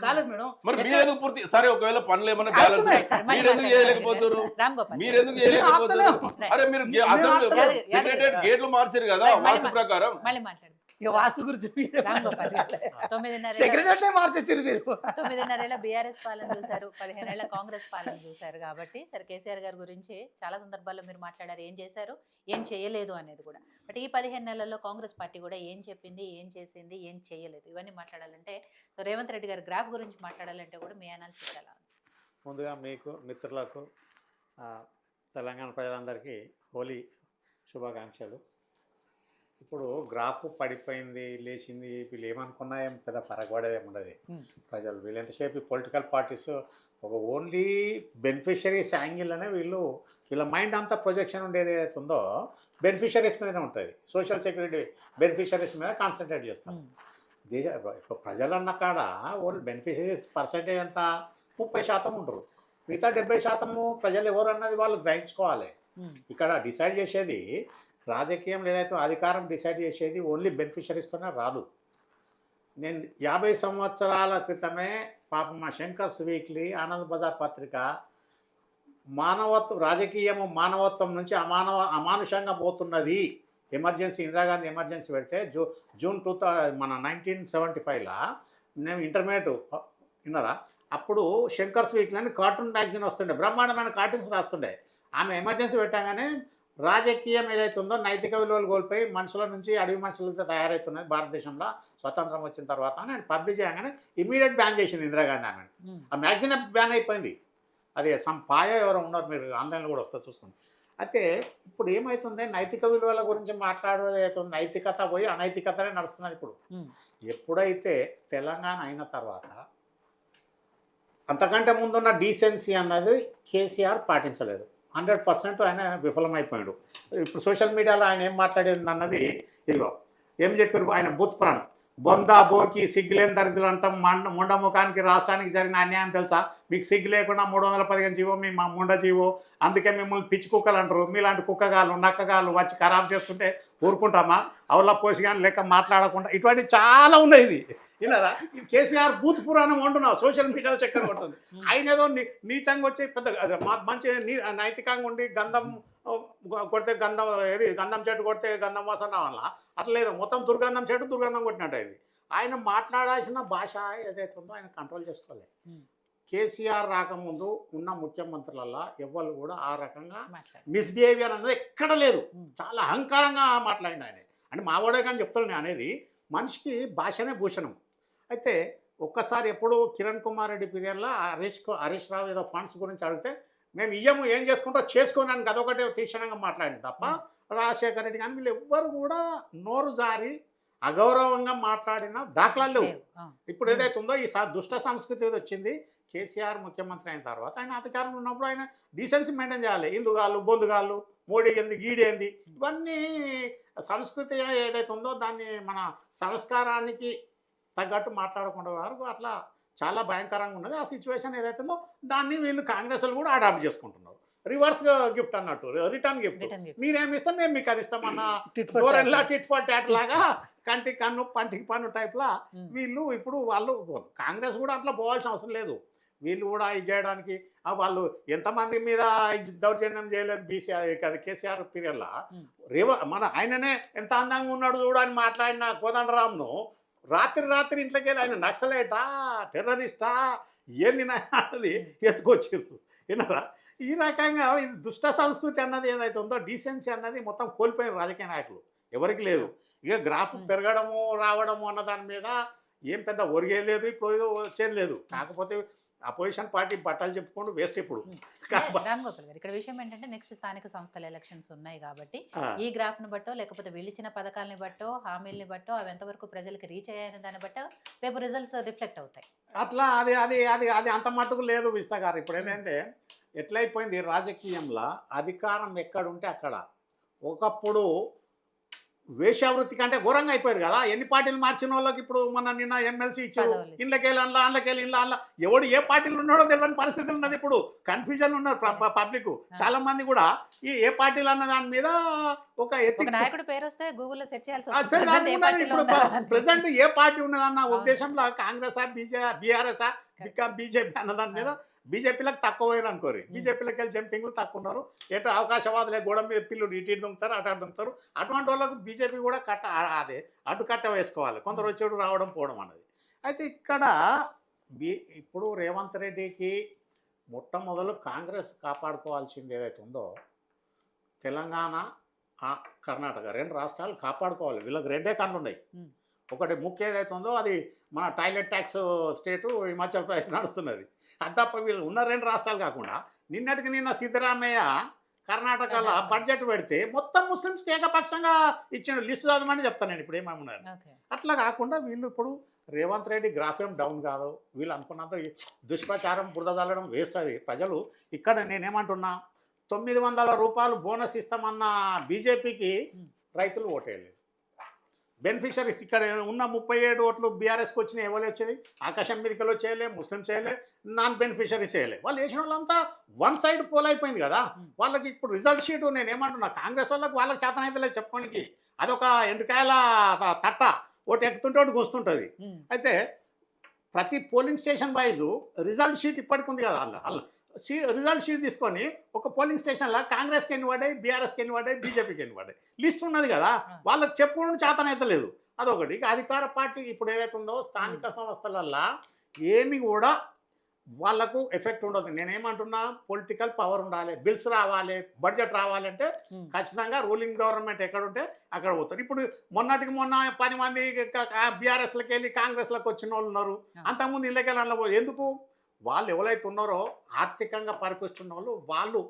కాలేదు మేడం. మరి మీరెందుకు పూర్తి సరే ఒకవేళ పనులు ఏమైనా బ్యాలెన్స్ మీరెందుకు చేయలేకపోతారు? మీరెందుకు చేయలేకపోతారు? అరే మీరు అసెంబ్లీ సెక్రటరియట్ గేట్లు మార్చారు కదా వాస్తు ప్రకారం. ఇక వాస్తు గురించి సెక్రటరీ మార్చేసారు మీరు. 9.5 బీఆర్ఎస్ పాలన చూశారు, 15 కాంగ్రెస్ పాలన చూశారు కాబట్టి సరే కేసీఆర్ గారి గురించి చాలా సందర్భాల్లో మీరు మాట్లాడారు, ఏం చేశారు ఏం చేయలేదు అనేది కూడా. బట్ ఈ 15 నెలల్లో కాంగ్రెస్ పార్టీ కూడా ఏం చెప్పింది, ఏం చేసింది, ఏం చేయలేదు, ఇవన్నీ మాట్లాడాలంటే సో రేవంత్ రెడ్డి గారి గ్రాఫ్ గురించి మాట్లాడాలంటే కూడా మీ అనాలిసిస్ ఎలా ఉంది? ముందుగా మీకు మిత్రులకు తెలంగాణ ప్రజలందరికీ హోలీ శుభాకాంక్షలు. ఇప్పుడు గ్రాఫ్ పడిపోయింది లేచింది వీళ్ళు ఏమనుకున్నా ఏం పెద్ద పరగబడేది ఉండదు ప్రజలు. వీళ్ళు ఎంతసేపు పొలిటికల్ పార్టీస్ ఒక ఓన్లీ బెనిఫిషరీస్ యాంగిల్లోనే వీళ్ళ మైండ్ అంతా ప్రొజెక్షన్ ఉండేది ఏదైతే ఉందో బెనిఫిషరీస్ మీదనే ఉంటుంది. సోషల్ సెక్యూరిటీ బెనిఫిషరీస్ మీద కాన్సన్ట్రేట్ చేస్తాం. ఇప్పుడు ప్రజలన్న కాడ ఓన్లీ బెనిఫిషరీస్ పర్సెంటేజ్ ఎంత 30% ఉంటారు. మిగతా 70% ప్రజలు ఎవరు అన్నది వాళ్ళు గ్రహించుకోవాలి. ఇక్కడ డిసైడ్ చేసేది రాజకీయం ఏదైతే అధికారం డిసైడ్ చేసేది ఓన్లీ బెనిఫిషరీస్తోనే రాదు. నేను 50 సంవత్సరాల క్రితమే పాపం మా శంకర్స్ వీక్లీ, ఆనంద్ బజార్ పత్రిక రాజకీయము మానవత్వం నుంచి అమానుషంగా పోతున్నది, ఎమర్జెన్సీ ఇందిరాగాంధీ ఎమర్జెన్సీ పెడితే జూన్ 1975లో నేను ఇంటర్మీడియట్ విన్నారా, అప్పుడు శంకర్స్ వీక్లీ అని కార్టూన్ మ్యాగజైన్ వస్తుండే, బ్రహ్మాండమైన కార్టూన్స్ రాస్తుండే. ఆమె ఎమర్జెన్సీ పెట్టగానే రాజకీయం ఏదైతే ఉందో నైతిక విలువలు కోల్పోయి మనుషుల నుంచి అడవి మనుషులతో తయారవుతున్నది భారతదేశంలో స్వతంత్రం వచ్చిన తర్వాత నేను పబ్లిష్ చేయగానే ఇమీడియట్ బ్యాన్ చేసింది ఇందిరాగాంధీ ఆమె. ఆ మ్యాగజైన్ బ్యాన్ అయిపోయింది. అది పాయ ఎవరు ఉన్నారు, మీరు ఆన్లైన్లో కూడా వస్తారు చూసుకోండి. అయితే ఇప్పుడు ఏమవుతుంది, నైతిక విలువల గురించి మాట్లాడేది అవుతుంది, నైతికత పోయి అనైతికతనే నడుస్తున్నది. ఇప్పుడు ఎప్పుడైతే తెలంగాణ అయిన తర్వాత అంతకంటే ముందున్న డీసెన్సీ అన్నది కేసీఆర్ పాటించలేదు. 100% ఆయన విఫలమైపోయాడు. ఇప్పుడు సోషల్ మీడియాలో ఆయన ఏం మాట్లాడేది అన్నది ఇదిగో ఏం చెప్పారు, ఆయన బూత్ ప్రాణం బొందా బోకి సిగ్గులేని దరిద్రులు అంటాం, ముండ ముఖానికి రాష్ట్రానికి జరిగిన అన్యాయం తెలుసా మీకు? సిగ్గు లేకుండా 315 జీవో మీ మా ముండ జీవో, అందుకే మిమ్మల్ని పిచ్చి కుక్కలు అంటారు. మీలాంటి కుక్కగాళ్ళు నక్కగాళ్ళు వచ్చి ఖరాబ్ చేస్తుంటే ఊరుకుంటామా? అవలా పోసి కానీ లెక్క మాట్లాడకుండా ఇటువంటి చాలా ఉన్నాయి. ఇది విన్నారా, కేసీఆర్ బూత్ పురాణం వండున్నావు సోషల్ మీడియాలో చక్కర కొడుతుంది. ఆయన ఏదో నీచంగా వచ్చి పెద్ద మంచి నైతికంగా ఉండి గంధం కొడితే గంధం చెట్టు కొడితే గంధం వాసన వల్ల అట్లా లేదు, మొత్తం దుర్గంధం చెట్టు దుర్గంధం కొట్టినట్టు ఇది. ఆయన మాట్లాడాల్సిన భాష ఏదైతే ఉందో ఆయన కంట్రోల్ చేసుకోలేదు. కేసీఆర్ రాకముందు ఉన్న ముఖ్యమంత్రులల్లో ఎవరు కూడా ఆ రకంగా మిస్బిహేవియర్ అనేది ఎక్కడ లేదు. చాలా అహంకారంగా మాట్లాడిన ఆయన. అంటే మావాడే కానీ చెప్తాను నేను అనేది, మనిషికి భాషనే భూషణం. అయితే ఒక్కసారి ఎప్పుడు కిరణ్ కుమార్ రెడ్డి పీరియడ్లో హరీష్ రావు ఏదో ఫండ్స్ గురించి అడిగితే మేము ఇయ్యము ఏం చేసుకుంటా చేసుకోనని అదొకటే తీక్షణంగా మాట్లాడింది తప్ప రాజశేఖర రెడ్డి కానీ వీళ్ళు ఎవ్వరు కూడా నోరు జారి అగౌరవంగా మాట్లాడిన దాఖలాలు లేవు. ఇప్పుడు ఏదైతే ఉందో ఈ దుష్ట సంస్కృతి ఏది వచ్చింది, కేసీఆర్ ముఖ్యమంత్రి అయిన తర్వాత ఆయన అధికారంలో ఉన్నప్పుడు ఆయన డీసెన్సీ మెయింటైన్ చేయాలి. ఇందుగాళ్ళు బొందుగాళ్ళు మోడీ ఏంది గీడేంది ఇవన్నీ సంస్కృతి ఏదైతే ఉందో దాన్ని మన సంస్కారానికి తగ్గట్టు మాట్లాడకుండా వారు అట్లా చాలా భయంకరంగా ఉన్నది. ఆ సిచ్యువేషన్ ఏదైతే ఉందో దాన్ని వీళ్ళు కాంగ్రెస్లు కూడా అడాప్ట్ చేసుకుంటున్నారు. రివర్స్ గిఫ్ట్ అన్నట్టు, రిటర్న్ గిఫ్ట్. మీరేమి ఇస్తాం మేము మీకు అది ఇస్తామన్నా ధోరణిలా టిట్ ఫర్ టాట్ లాగా కంటికి కన్ను పంటికి పన్ను టైప్లా వీళ్ళు ఇప్పుడు వాళ్ళు కాంగ్రెస్ కూడా అట్లా పోవాల్సిన అవసరం లేదు. వీళ్ళు కూడా ఇది చేయడానికి వాళ్ళు ఎంతమంది మీద దౌర్జన్యం చేయలేదు బీసీ అది కేసీఆర్ పీరియడ్లో. మన ఆయననే ఎంత అందంగా ఉన్నాడు చూడని మాట్లాడిన కోదండరామ్ను రాత్రి ఇంట్లోకి వెళ్ళి ఆయన నక్సలైటా టెర్రరిస్టా ఏంది అన్నది ఎత్తుకొచ్చారు విన్నారా. ఈ రకంగా ఇది దుష్ట సంస్కృతి అన్నది ఏదైతే ఉందో డీసెన్సీ అన్నది మొత్తం కోల్పోయిన రాజకీయ నాయకులు ఎవరికి లేదు. ఇక గ్రాఫ్ పెరగడము రావడము అన్న దాని మీద ఏం పెద్ద ఒరిగేది లేదు, ఇప్పుడు వచ్చేది లేదు. కాకపోతే అపోజిషన్ పార్టీ బట్టలు చెప్పుకోండి వేస్ట్. ఇప్పుడు రామ్ గోపాల్ గారు ఇక్కడ విషయం ఏంటంటే నెక్స్ట్ స్థానిక సంస్థల ఎలక్షన్స్ ఉన్నాయి కాబట్టి ఈ గ్రాఫ్ ను బట్టో లేకపోతే వీళ్ళిచ్చిన పథకాలని బట్టో హామీల్ని బట్టో అవి ఎంతవరకు ప్రజలకు రీచ్ అయ్యాయని దాన్ని బట్టో రేపు రిజల్ట్స్ రిఫ్లెక్ట్ అవుతాయి. అట్లా అది అది అది అది అంత మట్టుకు లేదు విస్తా గారు. ఇప్పుడు ఏంటంటే ఎట్లయిపోయింది రాజకీయంలో అధికారం ఎక్కడుంటే అక్కడ. ఒకప్పుడు వేశ్యావృత్తి కంటే ఘోరంగా అయిపోయారు కదా. ఎన్ని పార్టీలు మార్చిన వాళ్ళకి ఇప్పుడు మన నిన్న ఎమ్మెల్సీ ఇచ్చారు, పదవులు. ఇండ్లకెళ్ళి అందులోకెళ్ళి ఇండ్ల ఎవడు ఏ పార్టీలు ఉన్నాడో తెలియని పరిస్థితి ఉన్నది. ఇప్పుడు కన్ఫ్యూజన్ ఉన్నారు పబ్లిక్. చాలా మంది కూడా ఈ ఏ పార్టీలు అన్న దాని మీద ఒక ఒక ఎథిక్స్ నాయకుడు పేరు వస్తే గూగుల్లో సెర్చ్ చేయాల్సి వస్తుంది. Present ఏ పార్టీలో ఇప్పుడు ఉన్నారా? ప్రెసెంట్ ఏ పార్టీ ఉన్నదన్న ఉద్దేశంలో కాంగ్రెస్ బీఆర్ఎస్ బీజేపీ అన్న దాని మీద బీజేపీలకు తక్కువ పోయారు అనుకోరు. బీజేపీలకు వెళ్ళి జంపింగ్లు తక్కువ ఉన్నారు. ఎటు అవకాశవాదులే గోడ మీద పిల్లలు ఇటు దుంకుతారు, అటు దుంకుతారు. అటువంటి వాళ్ళకు బీజేపీ కూడా అదే అటు కట్ట వేసుకోవాలి. కొందరు వచ్చేడు రావడం పోవడం అన్నది. అయితే ఇక్కడ ఇప్పుడు రేవంత్ రెడ్డికి మొట్టమొదలు కాంగ్రెస్ కాపాడుకోవాల్సింది ఏదైతే ఉందో, తెలంగాణ కర్ణాటక 2 రాష్ట్రాలు కాపాడుకోవాలి. వీళ్ళకి 2 కళ్ళు ఉన్నాయి. ఒకటి ముఖ్య ఏదైతే ఉందో అది మన టాయిలెట్ ట్యాక్స్ స్టేటు హిమాచల్ ప్రదేశ్ నడుస్తున్నది. అది తప్ప వీళ్ళు ఉన్న 2 రాష్ట్రాలు కాకుండా నిన్నటికి నిన్న సిద్ధరామయ్య కర్ణాటకలో బడ్జెట్ పెడితే మొత్తం ముస్లిమ్స్కి ఏకపక్షంగా ఇచ్చిన లిస్ట్ చదవమని చెప్తాను నేను ఇప్పుడు ఏమన్నారు. అట్లా కాకుండా వీళ్ళు ఇప్పుడు రేవంత్ రెడ్డి గ్రాఫ్ ఏం డౌన్ కాదు. వీళ్ళు అనుకున్నంత దుష్ప్రచారం బురద చల్లడం వేస్ట్. అది ప్రజలు ఇక్కడ నేనేమంటున్నా, 900 రూపాయలు బోనస్ ఇస్తామన్న బీజేపీకి రైతులు ఓటేయలేదు. బెనిఫిషరీస్ ఇక్కడ ఉన్న 37 ఓట్లు బీఆర్ఎస్కి వచ్చినాయి. ఎవరు వచ్చేది? ఆకాశం మీదకి వచ్చేయలే, ముస్లిమ్స్ చేయలే, నాన్ బెనిఫిషరీస్ చేయలే. వాళ్ళు వేసిన వాళ్ళంతా వన్ సైడ్ పోల్ అయిపోయింది కదా. వాళ్ళకి ఇప్పుడు రిజల్ట్ షీటు నేను ఏమంటున్నా, కాంగ్రెస్ వాళ్ళకి చేతనైతే లేదు చెప్పుకోనికి. అదొక ఎండుకాయల తట్ట, ఒకటి ఎక్కుతుంటే ఒకటి గుస్తుంటుంది. అయితే ప్రతి polling station wise result sheet ఇప్పటికి ఉంది కదా. వాళ్ళ రిజల్ట్ షీట్ తీసుకొని ఒక పోలింగ్ స్టేషన్లో కాంగ్రెస్కి ఎన్ని పడ్డాయి, బీఆర్ఎస్కి ఎన్ని పడ్డాయి, బీజేపీకి ఎన్ని పడ్డాయి లిస్ట్ ఉన్నది కదా. వాళ్ళకి చెప్పుకోవడం చేతనైతే లేదు. అదొకటి. ఇక అధికార పార్టీ ఇప్పుడు ఏదైతే ఉందో స్థానిక సంస్థలల్లో ఏమి కూడా వాళ్ళకు ఎఫెక్ట్ ఉండదు. నేనేమంటున్నా, పొలిటికల్ పవర్ ఉండాలి, బిల్స్ రావాలి, బడ్జెట్ రావాలంటే ఖచ్చితంగా రూలింగ్ గవర్నమెంట్ ఎక్కడ ఉంటే అక్కడ పోతారు. ఇప్పుడు మొన్నటికి మొన్న 10 మంది బీఆర్ఎస్లకి వెళ్ళి కాంగ్రెస్లకు వచ్చిన వాళ్ళు ఉన్నారు. అంతకుముందు ఇళ్ళకెళ్ళి అలా ఎందుకు? వాళ్ళు ఎవరైతే ఉన్నారో ఆర్థికంగా పరిపిస్తున్న వాళ్ళు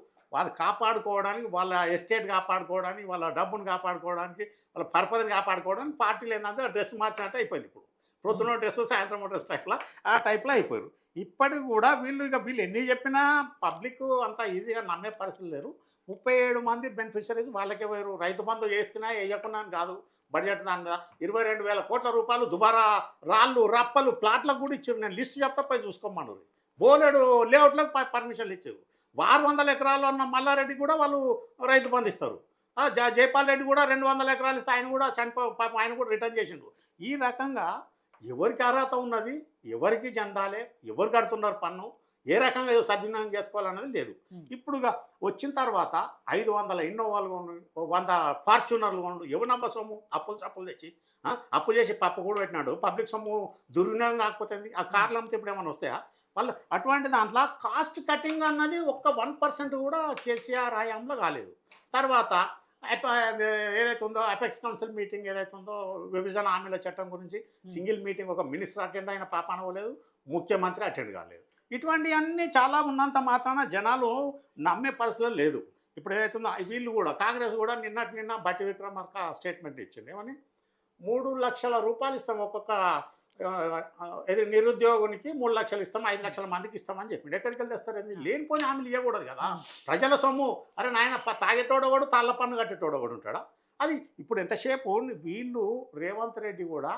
కాపాడుకోవడానికి, వాళ్ళ ఎస్టేట్ కాపాడుకోవడానికి, వాళ్ళ డబ్బును కాపాడుకోవడానికి, వాళ్ళ పరపతిని కాపాడుకోవడానికి పార్టీలు ఏంటంటే డ్రెస్ మార్చినట్టు అయిపోయింది. ఇప్పుడు ప్రొద్దున డ్రెస్, సాయంత్రం డ్రెస్ టైప్లో ఆ టైప్లో అయిపోయారు. ఇప్పటికి కూడా వీళ్ళు ఎన్ని చెప్పినా పబ్లిక్ అంత ఈజీగా నమ్మే పరిస్థితి లేరు. 37 మంది బెనిఫిషరీస్ వాళ్ళకే పోయారు. రైతు బంధు వేస్తున్నా వేయకుండా కాదు, బడ్జెట్ దాని మీద 22,000 కోట్ల రూపాయలు దుబారా రాళ్ళు రప్పలు ప్లాట్లకు కూడా ఇచ్చారు. నేను లిస్ట్ చెప్తా పోయి చూసుకోమన్నారు. బోలెడు లేఅవుట్లకు పర్మిషన్లు ఇచ్చారు. 600 ఎకరాలు ఉన్న మల్లారెడ్డి కూడా వాళ్ళు రైతు బంధు ఇస్తారు. జైపాల్ రెడ్డి కూడా 200 ఎకరాలు ఇస్తే ఆయన కూడా పాపం ఆయన కూడా రిటర్న్ చేసిండు. ఈ రకంగా ఎవరికి అర్హత ఉన్నది, ఎవరికి చెందాలి, ఎవరు కడుతున్నారు పన్ను, ఏ రకంగా సద్వినియోగం చేసుకోవాలన్నది లేదు. ఇప్పుడుగా వచ్చిన తర్వాత 500 ఇన్నోవాలు కొను, 100 ఫార్చ్యూనర్లు కొను, ఎవనబ్బ సొమ్ము అప్పులు తెచ్చి అప్పు చేసి పప్పు కూడా పెట్టినాడు. పబ్లిక్ సొమ్ము దుర్వినియోగం కాకపోతే ఆ కార్లు అమ్మితే ఇప్పుడు ఏమైనా వస్తాయా? వాళ్ళు అటువంటి దాంట్లో కాస్ట్ కటింగ్ అన్నది ఒక్క 1% కూడా కేసీఆర్ హయాంలో కాలేదు. తర్వాత ఏదైతే ఉందో అపెక్స్ కౌన్సిల్ మీటింగ్ ఏదైతే ఉందో విభజన హామీల చట్టం గురించి సింగిల్ మీటింగ్ ఒక మినిస్టర్ అటెండ్ అయిన పాపాన అవ్వలేదు, ముఖ్యమంత్రి అటెండ్ కాలేదు. ఇటువంటివన్నీ చాలా ఉన్నంత మాత్రాన జనాలు నమ్మే పరిస్థితులు లేదు. ఇప్పుడు ఏదైతే ఉందో వీళ్ళు కూడా కాంగ్రెస్ కూడా నిన్న బట్టి విక్రమార్క స్టేట్మెంట్ ఇచ్చింది. ఏమని 3 లక్షల రూపాయలు ఇస్తాం ఒక్కొక్క నిరుద్యోగునికి 3 లక్షలు ఇస్తాం, 5 లక్షల మందికి ఇస్తామని చెప్పిండు. ఎక్కడికి వెళ్ళి తెస్తారు? లేనిపోయిన హామీలు ఇవ్వకూడదు కదా. ప్రజల సొమ్ము అరే నాయన తాగేటోడవాడు తాళ్ళ పన్ను కట్టేటోడవాడు ఉంటాడా? అది ఇప్పుడు ఎంతసేపు వీళ్ళు రేవంత్ రెడ్డి కూడా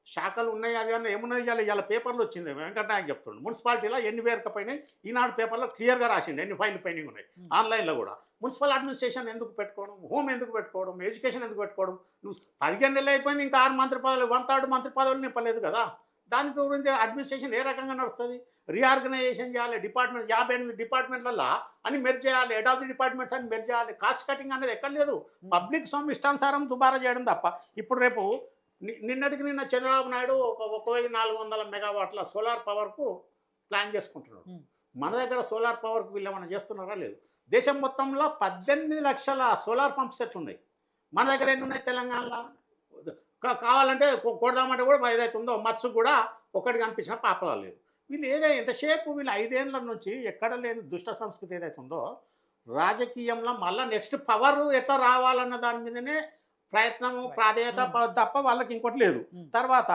శాఖలు ఉన్నాయి అది అన్న ఏమున్నది ఇవాళ పేపర్లు వచ్చింది. వెంకటనాయక్ చెప్తుండే మున్సిపాలిటీలో ఎన్ని పేరుకపోయినాయి ఈనాడు పేపర్లో క్లియర్గా రాసిండు ఎన్ని ఫైళ్ళు పెండింగ్ ఉన్నాయి. ఆన్లైన్లో కూడా మున్సిపల్ అడ్మినిస్ట్రేషన్ ఎందుకు పెట్టుకోవడం, హోమ్ ఎందుకు పెట్టుకోవడం, ఎడ్యుకేషన్ ఎందుకు పెట్టుకోవడం? నువ్వు 15 నెలలు అయిపోయింది, ఇంకా 6 మంత్రి పదవులు 1/3 మంత్రి పదవులు నింపలేదు కదా. దాని గురించి అడ్మినిస్ట్రేషన్ ఏ రకంగా నడుస్తుంది? రీఆర్గనైజేషన్ చేయాలి, 58 డిపార్ట్మెంట్లలో అని మెర్జ్ చేయాలి, హెడ్ ఆఫ్ ది డిపార్ట్మెంట్స్ అని మెర్జ్ చేయాలి. కాస్ట్ కటింగ్ అనేది ఎక్కడ లేదు. పబ్లిక్ సొమ్ము ఇష్టానుసారం దుబారా చేయడం తప్ప. ఇప్పుడు రేపు నిన్నటికి నిన్న చంద్రబాబు నాయుడు 1400 మెగావాట్ల సోలార్ పవర్కు ప్లాన్ చేసుకుంటున్నాడు. మన దగ్గర సోలార్ పవర్కు వీళ్ళు ఏమైనా చేస్తున్నారా? లేదు. దేశం మొత్తంలో 18 లక్షల సోలార్ పంప్ సెట్స్ ఉన్నాయి. మన దగ్గర ఎన్ని ఉన్నాయి తెలంగాణలో? కావాలంటే కొడదామంటే కూడా ఏదైతే ఉందో మత్స్సు కూడా ఒకటి కనిపించిన పాపలా లేదు. వీళ్ళు ఎంతసేపు వీళ్ళు 5 ఏళ్ళ నుంచి ఎక్కడ లేని దుష్ట సంస్కృతి ఏదైతే ఉందో రాజకీయంలో మళ్ళీ నెక్స్ట్ పవర్ ఎట్లా రావాలన్న దాని మీదనే ప్రయత్నము ప్రాధాన్యత తప్ప వాళ్ళకి ఇంకోటి లేదు. తర్వాత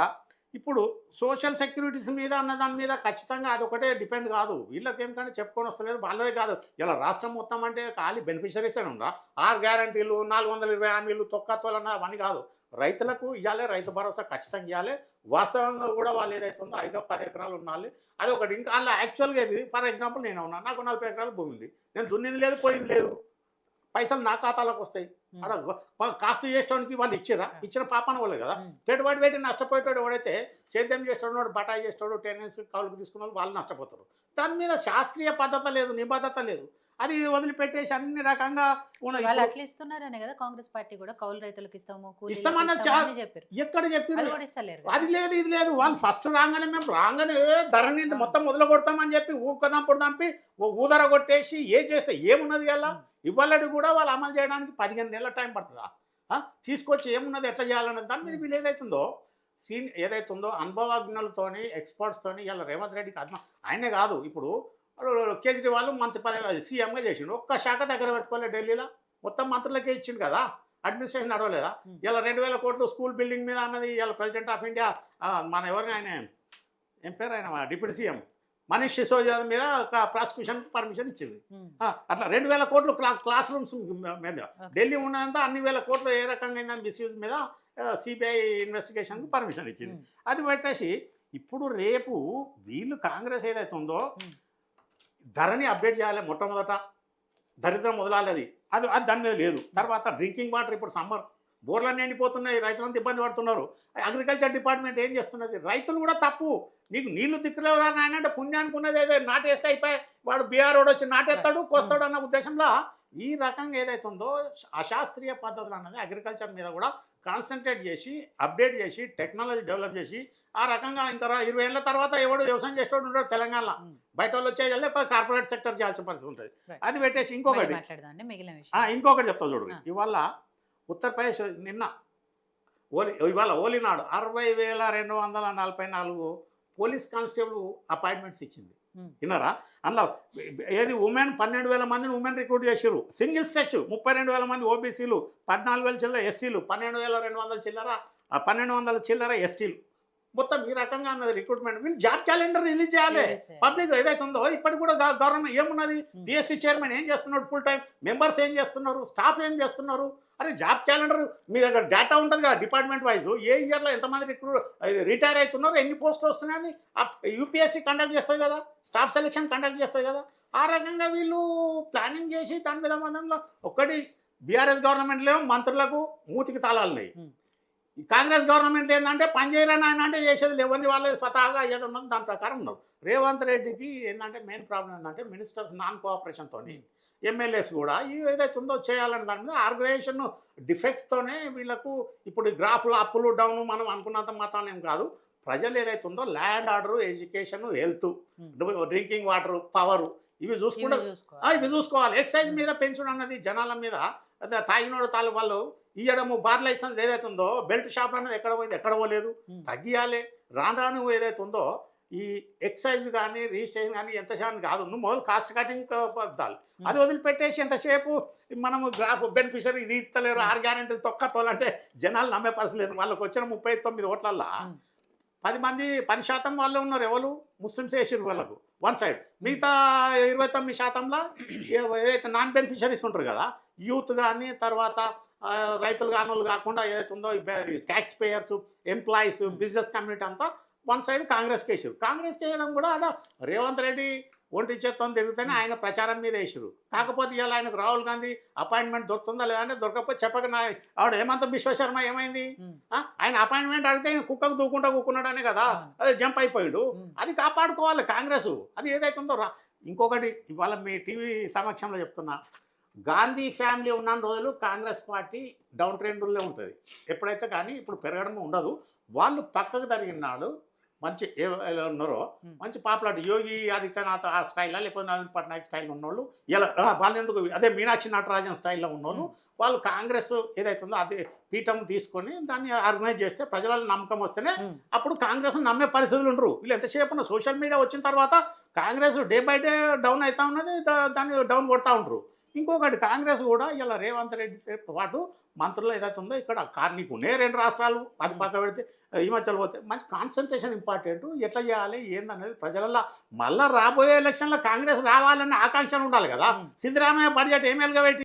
ఇప్పుడు సోషల్ సెక్యూరిటీస్ మీద అన్న దాని మీద ఖచ్చితంగా అదొకటే డిపెండ్ కాదు. వీళ్ళకి ఎందుకంటే చెప్పుకొని వస్తలేదు, వాళ్ళదే కాదు. ఇలా రాష్ట్రం మొత్తం అంటే ఖాళీ బెనిఫిషరీస్ అని ఉండరా? 6 గ్యారంటీలు, 420 హామీలు, తొక్కతోలన్న అవన్నీ కాదు. రైతులకు ఇవ్వాలి, రైతు భరోసా ఖచ్చితంగా ఇవ్వాలి. వాస్తవంగా కూడా వాళ్ళు ఏదైతే ఉందో 5-10 ఎకరాలు ఉండాలి. అది ఒకటి. ఇంకా అలా యాక్చువల్గా ఇది ఫర్ ఎగ్జాంపుల్ నేను ఉన్నా, నాకు 40 ఎకరాల భూమి ఉంది, నేను దున్నింది లేదు, పోయింది లేదు, పైసలు నా ఖాతాలోకి వస్తాయి. అక్కడ కాస్తు చేసేవానికి వాళ్ళు ఇచ్చిన పాపన వాళ్ళే కదా. పెట్టుబడి పెట్టి నష్టపోయేటోడు ఎవడైతే సేద్యం చేసేవాడు, బటాయి చేసేవాడు, టెనెన్స్ కౌలుకు తీసుకున్న వాళ్ళు నష్టపోతారు. దాని మీద శాస్త్రీయ పద్ధత లేదు, నిబద్ధత లేదు. అది వదిలిపెట్టేసి అన్ని రకంగా వాళ్ళు అట్లా ఇస్తున్నారనే కదా కాంగ్రెస్ పార్టీ కూడా కౌలు రైతులకు ఇస్తామన్నది చెప్పారు. ఎక్కడ చెప్పింది? ఇస్తలేరు. అది లేదు, ఇది లేదు. వాళ్ళు ఫస్ట్ రాగానే మేము రాగానే ధరని మొత్తం మొదలు కొడతామని చెప్పి ఊకదంపుడు దంపి ఊదర కొట్టేసి చేస్తే ఏమున్నది అలా ఇవ్వాలది కూడా వాళ్ళు అమలు చేయడానికి 15 నెలల టైం పడుతుందా? తీసుకొచ్చి ఏమున్నది ఎట్లా చేయాలన్నది దాని మీద వీళ్ళు ఏదైతుందో అనుభవజ్ఞులతోని ఎక్స్పర్ట్స్తోని ఇలా రేవంత్ రెడ్డికి ఆయనే కాదు, ఇప్పుడు కేజ్రీవాల్ మంత్రి పదవి సీఎంగా చేసిండు, ఒక్క శాఖ దగ్గర పెట్టుకోలే ఢిల్లీలో, మొత్తం మంత్రులకే ఇచ్చిండు కదా, అడ్మినిస్ట్రేషన్ నడవలేదా? ఇలా 2000 కోట్లు స్కూల్ బిల్డింగ్ మీద అన్నది ఇలా ప్రెసిడెంట్ ఆఫ్ ఇండియా మన ఎవరిని ఆయన ఏం పేరు ఆయన డిప్యూటీ సీఎం మనీష్ సిసోడియా మీద ప్రాసిక్యూషన్ పర్మిషన్ ఇచ్చింది. అట్లా 2000 కోట్లు క్లాస్ రూమ్స్ మీద ఢిల్లీ ఉన్నదంతా అన్ని వేల కోట్లు ఏ రకంగా అయిందని మిస్యూజ్ మీద సిబిఐ ఇన్వెస్టిగేషన్కి పర్మిషన్ ఇచ్చింది. అది పెట్టేసి ఇప్పుడు రేపు వీళ్ళు కాంగ్రెస్ ఏదైతే ఉందో ధరని అప్డేట్ చేయాలి. మొట్టమొదట దరిద్రం మొదలాలి, అది దాని మీద లేదు. తర్వాత డ్రింకింగ్ వాటర్, ఇప్పుడు సమ్మర్ బోర్లన్నీ ఎండిపోతున్నాయి, రైతులంతా ఇబ్బంది పడుతున్నారు. అగ్రికల్చర్ డిపార్ట్మెంట్ ఏం చేస్తున్నది? రైతులు కూడా తప్పు, నీకు నీళ్లు దిక్కులేవరా నాయన అంటే పుణ్యానికి ఉన్నది ఏదో నాటేస్తే అయిపోయి వాడు బీఆర్ వాడు వచ్చి నాటేస్తాడు కోస్తాడు అన్న ఉద్దేశంలో ఈ రకంగా ఏదైతే ఉందో అశాస్త్రీయ పద్ధతులు అన్నది అగ్రికల్చర్ మీద కూడా కాన్సన్ట్రేట్ చేసి అప్డేట్ చేసి టెక్నాలజీ డెవలప్ చేసి ఆ రకంగా ఇంత 20 ఏళ్ళ తర్వాత ఎవడు వ్యవసాయం చేసేవాడు ఉంటాడు తెలంగాణలో, బయట వాళ్ళు వచ్చేయాలి కార్పొరేట్ సెక్టర్ చేయాల్సిన పరిస్థితి ఉంటుంది. అది పెట్టేసి ఇంకొకటి చెప్తా చూడు. ఇవాళ ఉత్తరప్రదేశ్ ఇవాళ ఓలినాడు 60,244 పోలీస్ కానిస్టేబుల్ అపాయింట్మెంట్స్ ఇచ్చింది. విన్నారా? అందులో ఏది ఉమెన్ 12,000 మందిని ఉమెన్ రిక్రూట్ చేసారు. సింగిల్ స్ట్రెచ్ 32,000 మంది ఓబీసీలు, 14,000 చిల్లర ఎస్సీలు, 12,200 చిల్లర 1200 చిల్లర ఎస్టీలు, మొత్తం ఈ రకంగా అన్నది రిక్రూట్మెంట్. వీళ్ళు జాబ్ క్యాలెండర్ రిలీజ్ చేయాలి. పబ్లిక్ ఏదైతే ఉందో ఇప్పటికి కూడా గవర్నమెంట్ ఏమున్నది, డిఎస్సి చైర్మన్ ఏం చేస్తున్నాడు, ఫుల్ టైం మెంబర్స్ ఏం చేస్తున్నారు, స్టాఫ్ ఏం చేస్తున్నారు? అరే జాబ్ క్యాలెండర్ మీ దగ్గర డేటా ఉంటుంది కదా డిపార్ట్మెంట్ వైజ్, ఏ ఇయర్లో ఎంతమంది రిటైర్ అవుతున్నారు, ఎన్ని పోస్టులు వస్తున్నాయని యూపీఎస్సీ కండక్ట్ చేస్తుంది కదా, స్టాఫ్ సెలెక్షన్ కండక్ట్ చేస్తుంది కదా. ఆ రకంగా వీళ్ళు ప్లానింగ్ చేసి దాని మీద మందంలో ఒక్కటి బీఆర్ఎస్ గవర్నమెంట్లో మంత్రులకు మూతికి తాళాలున్నాయి. ఈ కాంగ్రెస్ గవర్నమెంట్ ఏంటంటే పనిచేయరని ఆయన అంటే చేసేది లేవంది, వాళ్ళే స్వతహాగా ఏదో ఉన్నది దాని ప్రకారం ఉన్నారు. రేవంత్ రెడ్డికి ఏంటంటే మెయిన్ ప్రాబ్లం ఏంటంటే మినిస్టర్స్ నాన్ కోఆపరేషన్తో, ఎమ్మెల్యేస్ కూడా ఏదైతే ఉందో చేయాలని దాని మీద ఆర్గనైజేషన్ డిఫెక్ట్తోనే వీళ్ళకు ఇప్పుడు గ్రాఫ్లు అప్పులు డౌన్ మనం అనుకున్నంత మాత్రం ఏం కాదు. ప్రజలు ఏదైతే ఉందో land order, education, health, drinking water, power ఇవి చూసుకోవాలి. ఎక్సైజ్ మీద పెంచుడు అన్నది జనాల మీద తాగినోడు వాళ్ళు ఇయ్యడము, బార్ లైసెన్స్ ఏదైతే ఉందో బెల్ట్ షాప్ అనేది ఎక్కడ పోయింది, ఎక్కడ పోలేదు, తగ్గియాలి. రాను ఏదైతే ఉందో ఈ ఎక్సైజ్ కానీ రిజిస్ట్రేషన్ కానీ ఎంత శాతం కాదు, నువ్వు మొదలు కాస్ట్ కటింగ్ పద్దాలు అది వదిలిపెట్టేసి ఎంతసేపు మనము గ్రాఫ్ బెనిఫిషరీ ఇది ఇస్తలేరు, 6 గ్యారెంటీలు తొక్కతోలంటే జనాలు నమ్మే పరిస్థితి లేదు. వాళ్ళకి వచ్చిన 39 ఓట్లల్లో 10% వాళ్ళే ఉన్నారు. ఎవరు? ముస్లిమ్స్ వేసారు వాళ్ళకు వన్ సైడ్. మిగతా 29%లో ఏదైతే నాన్ బెనిఫిషరీస్ ఉంటారు కదా, యూత్ కానీ తర్వాత రైతులు కానోళ్ళు కాకుండా ఏదైతే ఉందో taxpayers, employees, business community అంతా వన్ సైడ్ కాంగ్రెస్కి వేసారు. కాంగ్రెస్కి వేయడం కూడా అలా రేవంత్ రెడ్డి ఒంటి చేత్తో తిరుగుతూనే ఆయన ప్రచారం మీద వేసారు. కాకపోతే ఇవాళ ఆయనకు రాహుల్ గాంధీ అపాయింట్మెంట్ దొరుకుతుందా లేదంటే దొరకకపోతే చెప్పక ఆవిడ హేమంత విశ్వశర్మ ఏమైంది, ఆయన అపాయింట్మెంట్ అడిగితే ఆయన కుక్కకు దూకుంటా కూకున్నాడనే కదా, అదే జంప్ అయిపోయాడు. అది కాపాడుకోవాలి కాంగ్రెస్. అది ఏదైతే ఉందో ఇంకొకటి ఇవాళ మీ టీవీ సమక్షంలో చెప్తున్నా, గాంధీ ఫ్యామిలీ ఉన్న రోజులు కాంగ్రెస్ పార్టీ డౌన్ ట్రెండ్లో ఉంటుంది ఎప్పుడైతే, కానీ ఇప్పుడు పెరగడం ఉండదు. వాళ్ళు పక్కకు జరిగినాడు మంచి ఎలా ఉన్నారో మంచి పాపులారిటీ యోగి ఆదిత్యనాథ్ ఆ స్టైల్లో లేకపోతే నవీన్ పట్నాయక్ స్టైల్ ఉన్నోళ్ళు ఇలా వాళ్ళు ఎందుకు అదే మీనాక్షి నటరాజన్ స్టైల్లో ఉన్నోళ్ళు వాళ్ళు కాంగ్రెస్ ఏదైతుందో అదే పీఠం తీసుకొని దాన్ని ఆర్గనైజ్ చేస్తే ప్రజల నమ్మకం వస్తేనే అప్పుడు కాంగ్రెస్ నమ్మే పరిస్థితులు ఉండరు. వీళ్ళు ఎంతసేపు ఉన్న సోషల్ మీడియా వచ్చిన తర్వాత Congress day by day down అవుతా ఉన్నది, దాన్ని డౌన్ కొడతా ఉంటారు. ఇంకొకటి కాంగ్రెస్ కూడా ఇలా రేవంత్ రెడ్డితో పాటు మంత్రులు ఏదైతే ఉందో ఇక్కడ నీకు ఉన్నాయి 2 రాష్ట్రాలు, అది పక్క పెడితే హిమాచల్ పోతే మంచి కాన్సన్ట్రేషన్ ఇంపార్టెంట్. ఎట్లా చేయాలి ఏందనేది ప్రజలలో మళ్ళీ రాబోయే ఎలక్షన్లో కాంగ్రెస్ రావాలనే ఆకాంక్ష ఉండాలి కదా. సిద్ధరామయ్య బడ్జెట్ ఏమేలుగా పెట్టి